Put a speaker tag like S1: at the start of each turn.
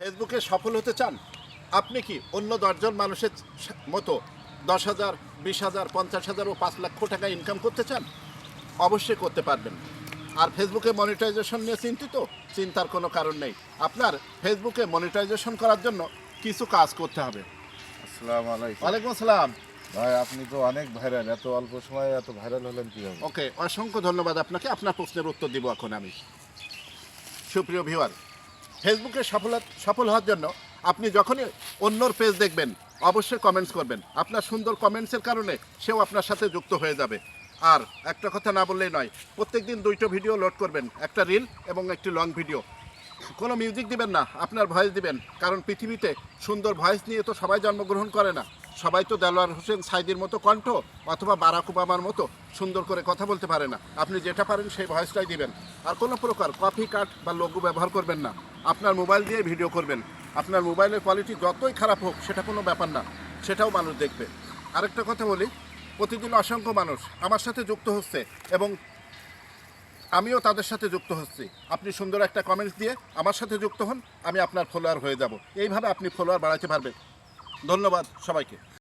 S1: ফেসবুকে সফল হতে চান? আপনি কি অন্য ১০ জন মানুষের মতো ১০,০০০, ২০,০০০, ৫০,০০০ ও ৫,০০,০০০ টাকা ইনকাম করতে চান? অবশ্যই করতে পারবেন। আর ফেসবুকে মনিটাইজেশন নিয়ে চিন্তিত? চিন্তার কোনো কারণ নেই। আপনার ফেসবুকে মনিটাইজেশন করার জন্য কিছু কাজ করতে হবে।
S2: আসসালামু আলাইকুম।
S1: ওয়ালাইকুম আসসালাম।
S2: ভাই আপনি তো অনেক ভাইরাল, এত অল্প সময়ে এত ভাইরাল হলেন কিভাবে?
S1: ওকে, অসংখ্য ধন্যবাদ আপনাকে। আপনার প্রশ্নের উত্তর দিব এখন আমি। সুপ্রিয় ভিউয়ার, ফেসবুকে সফল হওয়ার জন্য আপনি যখনই অন্যর পেজ দেখবেন অবশ্যই কমেন্টস করবেন। আপনার সুন্দর কমেন্টসের কারণে সেও আপনার সাথে যুক্ত হয়ে যাবে। আর একটা কথা না বললেই নয়, প্রত্যেকদিন 2টো ভিডিও লোড করবেন, একটা রিল এবং একটি লং ভিডিও। কোনো মিউজিক দিবেন না, আপনার ভয়েস দিবেন। কারণ পৃথিবীতে সুন্দর ভয়েস নিয়ে তো সবাই জন্মগ্রহণ করে না। সবাই তো দেলোয়ার হোসেন সাইদির মতো কণ্ঠ অথবা বারাক ওবামার মতো সুন্দর করে কথা বলতে পারে না। আপনি যেটা পারেন সেই ভয়েসটাই দিবেন। আর কোনো প্রকার কপি কাট বা লোগো ব্যবহার করবেন না। আপনার মোবাইল দিয়ে ভিডিও করবেন। আপনার মোবাইলের কোয়ালিটি যতই খারাপ হোক সেটা কোনো ব্যাপার না, সেটাও মানুষ দেখবে। আরেকটা কথা বলি, প্রতিদিন অসংখ্য মানুষ আমার সাথে যুক্ত হচ্ছে এবং আমিও তাদের সাথে যুক্ত হচ্ছি। আপনি সুন্দর একটা কমেন্টস দিয়ে আমার সাথে যুক্ত হন, আমি আপনার ফলোয়ার হয়ে যাব। এইভাবে আপনি ফলোয়ার বাড়াতে পারবেন। ধন্যবাদ সবাইকে।